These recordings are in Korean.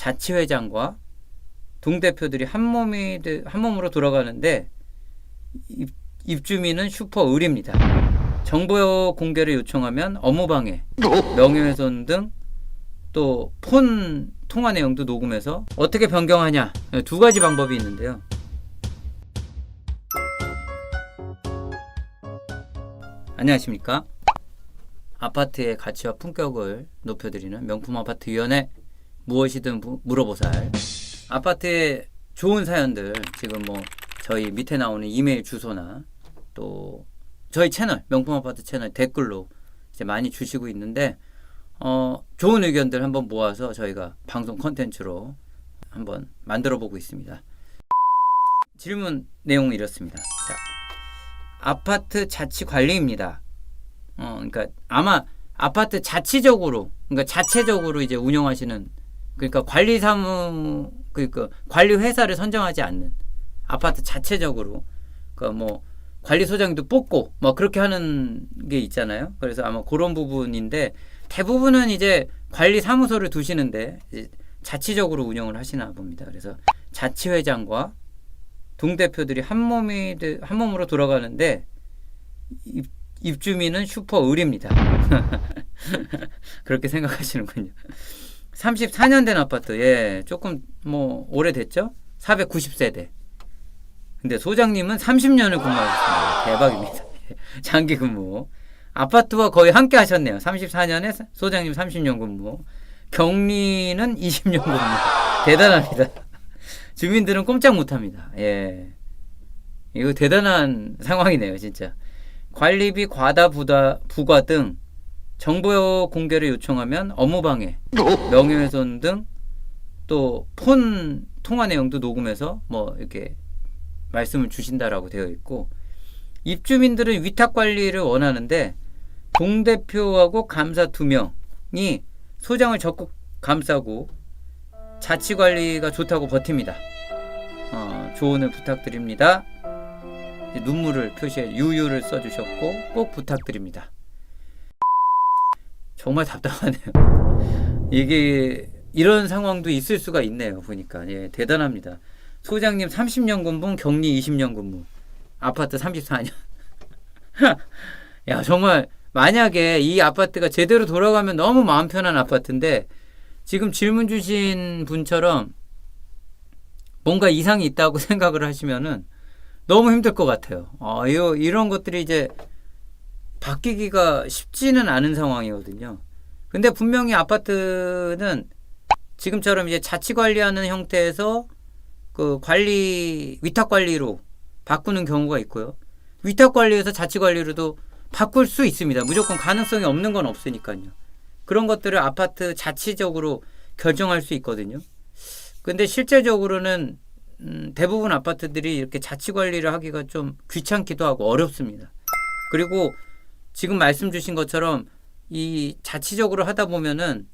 자치회장과 동대표들이 한 몸으로 돌아가는데 입주민은 슈퍼 을입니다. 정보 공개를 요청하면 업무방해, 명예훼손 등 또 폰 통화 내용도 녹음해서 어떻게 변경하냐, 두 가지 방법이 있는데요. 안녕하십니까? 아파트의 가치와 품격을 높여드리는 명품아파트위원회, 무엇이든 물어보살. 아파트의 좋은 사연들 지금 저희 밑에 나오는 이메일 주소나 또 저희 채널, 명품아파트 채널 댓글로 이제 많이 주시고 있는데, 좋은 의견들 한번 모아서 저희가 방송 컨텐츠로 한번 만들어 보고 있습니다. 질문 내용은 이렇습니다. 자, 아파트 자치 관리입니다. 그러니까 아마 아파트 자체적으로 이제 운영하시는, 그러니까 그러니까 관리 회사를 선정하지 않는 아파트 자체적으로 관리소장도 뽑고 그렇게 하는 게 있잖아요. 그래서 아마 그런 부분인데, 대부분은 이제 관리사무소를 두시는데 이제 자치적으로 운영을 하시나 봅니다. 그래서 자치회장과 동대표들이 한 몸으로 돌아가는데 입주민은 슈퍼 을입니다. 그렇게 생각하시는군요. 34년 된 아파트, 조금 오래됐죠? 490세대. 근데 소장님은 30년을 근무하셨습니다. 대박입니다. 장기 근무. 아파트와 거의 함께 하셨네요. 34년에 소장님 30년 근무. 격리는 20년 근무. 대단합니다. 주민들은 꼼짝 못합니다. 이거 대단한 상황이네요, 진짜. 관리비 과다 부과 등 정보 공개를 요청하면 업무방해, 명예훼손 등 또 폰 통화 내용도 녹음해서 이렇게 말씀을 주신다라고 되어 있고, 입주민들은 위탁 관리를 원하는데 동대표하고 감사 2명이 소장을 적극 감싸고 자치 관리가 좋다고 버팁니다. 조언을 부탁드립니다. 눈물을 표시해 유유를 써주셨고, 꼭 부탁드립니다. 정말 답답하네요. 이게 이런 상황도 있을 수가 있네요. 보니까 대단합니다. 소장님 30년 근무, 격리 20년 근무, 아파트 34년. 야, 정말 만약에 이 아파트가 제대로 돌아가면 너무 마음 편한 아파트인데, 지금 질문 주신 분처럼 뭔가 이상이 있다고 생각을 하시면은 너무 힘들 것 같아요. 이런 것들이 이제 바뀌기가 쉽지는 않은 상황이거든요. 근데 분명히 아파트는 지금처럼 이제 자치 관리하는 형태에서 그 위탁 관리로 바꾸는 경우가 있고요. 위탁 관리에서 자치 관리로도 바꿀 수 있습니다. 무조건 가능성이 없는 건 없으니까요. 그런 것들을 아파트 자치적으로 결정할 수 있거든요. 근데 실제적으로는 대부분 아파트들이 이렇게 자치 관리를 하기가 좀 귀찮기도 하고 어렵습니다. 그리고 지금 말씀 주신 것처럼 이 자치적으로 하다 보면은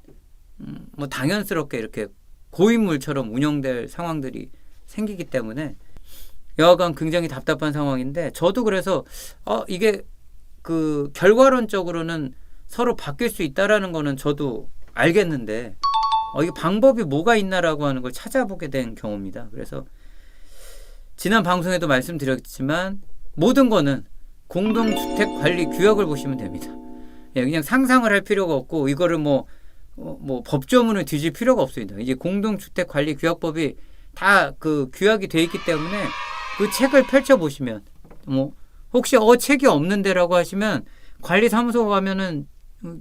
당연스럽게 이렇게 고인물처럼 운영될 상황들이 생기기 때문에 여하간 굉장히 답답한 상황인데, 저도 그래서 이게 그 결과론적으로는 서로 바뀔 수 있다라는 거는 저도 알겠는데, 이게 방법이 뭐가 있나라고 하는 걸 찾아보게 된 경우입니다. 그래서 지난 방송에도 말씀드렸지만 모든 거는 공동주택 관리 규약을 보시면 됩니다. 그냥 상상을 할 필요가 없고, 이거를 법조문을 뒤질 필요가 없습니다. 이제 공동주택 관리 규약법이 다 그 규약이 돼 있기 때문에 그 책을 펼쳐 보시면, 혹시 책이 없는데라고 하시면 관리사무소 가면은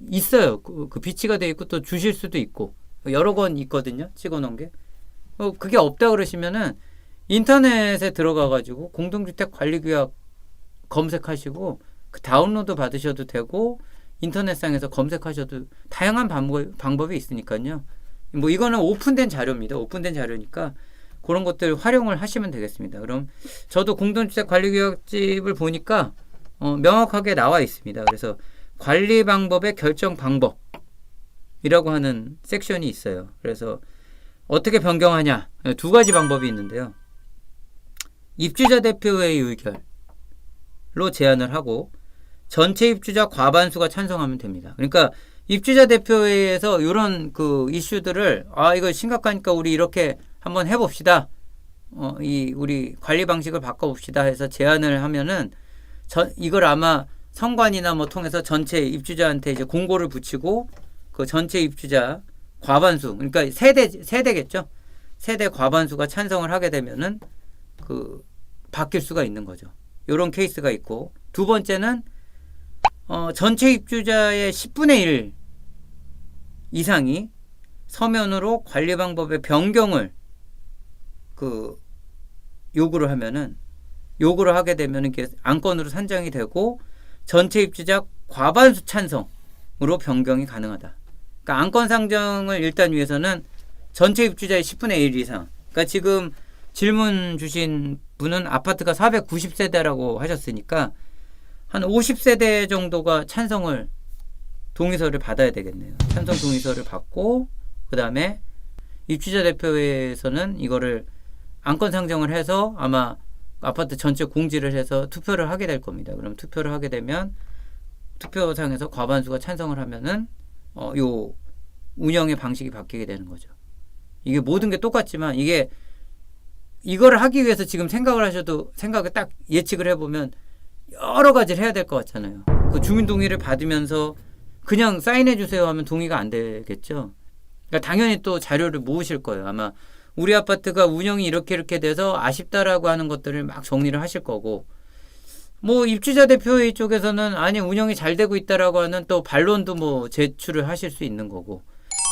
있어요. 그 비치가 돼 있고 또 주실 수도 있고 여러 권 있거든요. 찍어놓은 게. 그게 없다 그러시면은 인터넷에 들어가가지고 공동주택 관리규약 검색하시고 그 다운로드 받으셔도 되고, 인터넷상에서 검색하셔도 다양한 방법이 있으니까요. 이거는 오픈된 자료입니다. 오픈된 자료니까 그런 것들 활용을 하시면 되겠습니다. 그럼 저도 공동주택 관리규약집을 보니까 명확하게 나와 있습니다. 그래서 관리 방법의 결정 방법이라고 하는 섹션이 있어요. 그래서 어떻게 변경하냐, 두 가지 방법이 있는데요. 입주자 대표회의 의결로 제안을 하고 전체 입주자 과반수가 찬성하면 됩니다. 그러니까 입주자 대표회에서 이런 그 이슈들을 이거 심각하니까 우리 이렇게 한번 해봅시다. 우리 관리 방식을 바꿔봅시다 해서 제안을 하면은 이걸 아마 성관이나 뭐 통해서 전체 입주자한테 이제 공고를 붙이고 그 전체 입주자 과반수, 그러니까 세대겠죠. 세대 과반수가 찬성을 하게 되면은 그 바뀔 수가 있는 거죠. 이런 케이스가 있고, 두 번째는 전체 입주자의 10분의 1 이상이 서면으로 관리 방법의 변경을 요구를 하게 되면 이게 안건으로 산정이 되고 전체 입주자 과반수 찬성으로 변경이 가능하다. 그러니까 안건 상정을 일단 위해서는 전체 입주자의 10분의 1 이상. 그러니까 지금 질문 주신 분은 아파트가 490세대라고 하셨으니까 한 50세대 정도가 찬성을 동의서를 받아야 되겠네요. 찬성 동의서를 받고 그 다음에 입주자 대표회에서는 이거를 안건 상정을 해서 아마 아파트 전체 공지를 해서 투표를 하게 될 겁니다. 그럼 투표를 하게 되면 투표상에서 과반수가 찬성을 하면은 요 운영의 방식이 바뀌게 되는 거죠. 이게 모든 게 똑같지만 이걸 하기 위해서 지금 생각을 딱 예측을 해보면 여러 가지를 해야 될 것 같잖아요. 그 주민 동의를 받으면서 그냥 사인해 주세요 하면 동의가 안 되겠죠. 그러니까 당연히 또 자료를 모으실 거예요. 아마 우리 아파트가 운영이 이렇게 돼서 아쉽다라고 하는 것들을 막 정리를 하실 거고, 뭐 입주자 대표회 쪽에서는 아니 운영이 잘 되고 있다라고 하는 또 반론도 뭐 제출을 하실 수 있는 거고,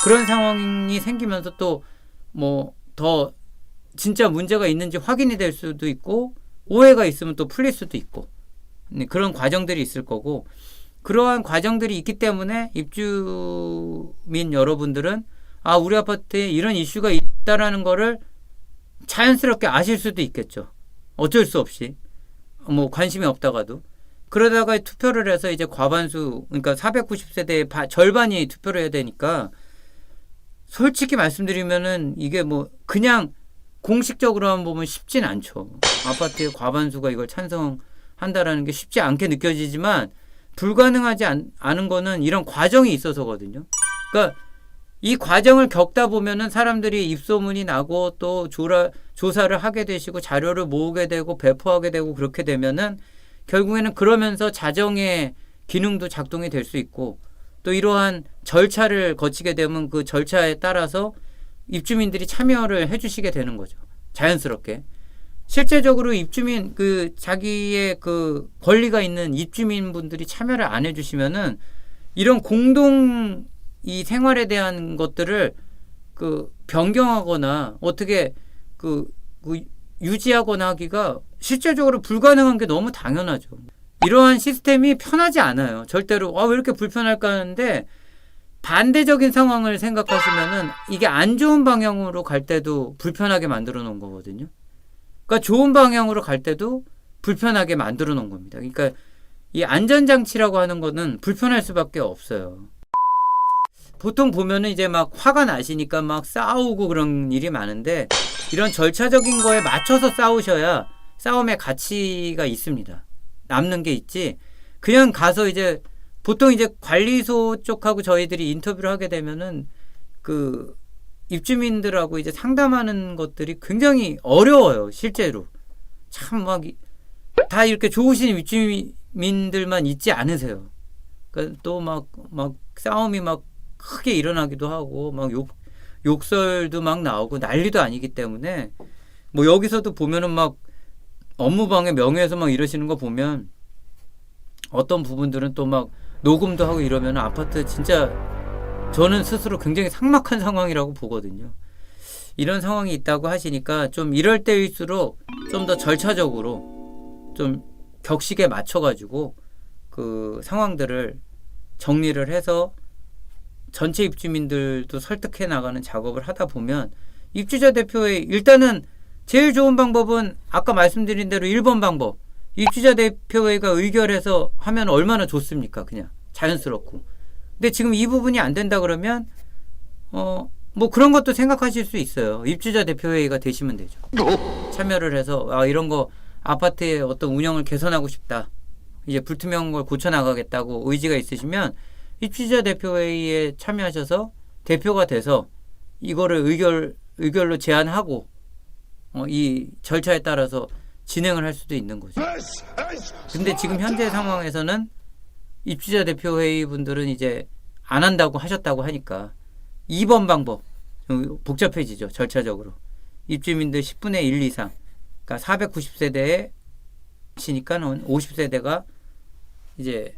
그런 상황이 생기면서 또 뭐 더 진짜 문제가 있는지 확인이 될 수도 있고 오해가 있으면 또 풀릴 수도 있고 그런 과정들이 있을 거고, 그러한 과정들이 있기 때문에 입주민 여러분들은 우리 아파트에 이런 이슈가 있다라는 거를 자연스럽게 아실 수도 있겠죠. 어쩔 수 없이 뭐 관심이 없다가도. 그러다가 투표를 해서 이제 과반수, 그러니까 490세대의 절반이 투표를 해야 되니까 솔직히 말씀드리면은 이게 뭐 그냥 공식적으로만 보면 쉽진 않죠. 아파트의 과반수가 이걸 찬성한다라는 게 쉽지 않게 느껴지지만 불가능하지 않은 거는 이런 과정이 있어서거든요. 그러니까 이 과정을 겪다 보면은 사람들이 입소문이 나고 또 조사를 하게 되시고 자료를 모으게 되고 배포하게 되고 그렇게 되면은 결국에는 그러면서 자정의 기능도 작동이 될 수 있고, 또 이러한 절차를 거치게 되면 그 절차에 따라서 입주민들이 참여를 해주시게 되는 거죠. 자연스럽게. 실제적으로 입주민 자기의 그 권리가 있는 입주민분들이 참여를 안 해주시면은 이런 공동 이 생활에 대한 것들을 변경하거나 어떻게 유지하거나 하기가 실질적으로 불가능한 게 너무 당연하죠. 이러한 시스템이 편하지 않아요. 절대로 왜 이렇게 불편할까 하는데, 반대적인 상황을 생각하시면은 이게 안 좋은 방향으로 갈 때도 불편하게 만들어 놓은 거거든요. 그러니까 좋은 방향으로 갈 때도 불편하게 만들어 놓은 겁니다. 그러니까 이 안전장치라고 하는 거는 불편할 수밖에 없어요. 보통 보면은 이제 막 화가 나시니까 막 싸우고 그런 일이 많은데, 이런 절차적인 거에 맞춰서 싸우셔야 싸움의 가치가 있습니다. 남는 게 있지. 그냥 가서 이제 보통 이제 관리소 쪽하고 저희들이 인터뷰를 하게 되면은 입주민들하고 이제 상담하는 것들이 굉장히 어려워요. 실제로. 참 막 다 이렇게 좋으신 입주민들만 있지 않으세요. 그러니까 또 막 싸움이 막 크게 일어나기도 하고 막 욕설도 막 나오고 난리도 아니기 때문에, 뭐 여기서도 보면은 막 업무방해 명예훼손 막 이러시는 거 보면 어떤 부분들은 또 막 녹음도 하고 이러면 아파트 진짜 저는 스스로 굉장히 삭막한 상황이라고 보거든요. 이런 상황이 있다고 하시니까 좀 이럴 때일수록 좀 더 절차적으로 좀 격식에 맞춰가지고 그 상황들을 정리를 해서 전체 입주민들도 설득해 나가는 작업을 하다 보면, 입주자 대표회 일단은 제일 좋은 방법은 아까 말씀드린 대로 1번 방법, 입주자 대표회가 의결해서 하면 얼마나 좋습니까? 그냥 자연스럽고. 근데 지금 이 부분이 안 된다 그러면 뭐 그런 것도 생각하실 수 있어요. 입주자 대표회의가 되시면 되죠. 참여를 해서 이런 거 아파트의 어떤 운영을 개선하고 싶다, 이제 불투명한 걸 고쳐나가겠다고 의지가 있으시면 입주자 대표회의에 참여하셔서 대표가 돼서 이거를 의결로 제안하고 이 절차에 따라서 진행을 할 수도 있는 거죠. 근데 지금 현재 상황에서는 입주자 대표회의 분들은 이제 안 한다고 하셨다고 하니까 2번 방법 복잡해지죠. 절차적으로. 입주민들 10분의 1 이상 그러니까 490세대에 시니까 50세대가 이제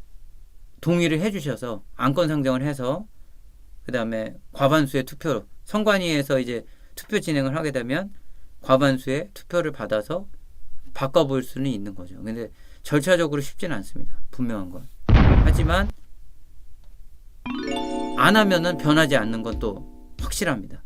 동의를 해주셔서 안건 상정을 해서 그 다음에 과반수의 투표로 선관위에서 이제 투표 진행을 하게 되면 과반수의 투표를 받아서 바꿔볼 수는 있는 거죠. 근데 절차적으로 쉽지는 않습니다. 분명한 건. 하지만 안 하면은 변하지 않는 건 또 확실합니다.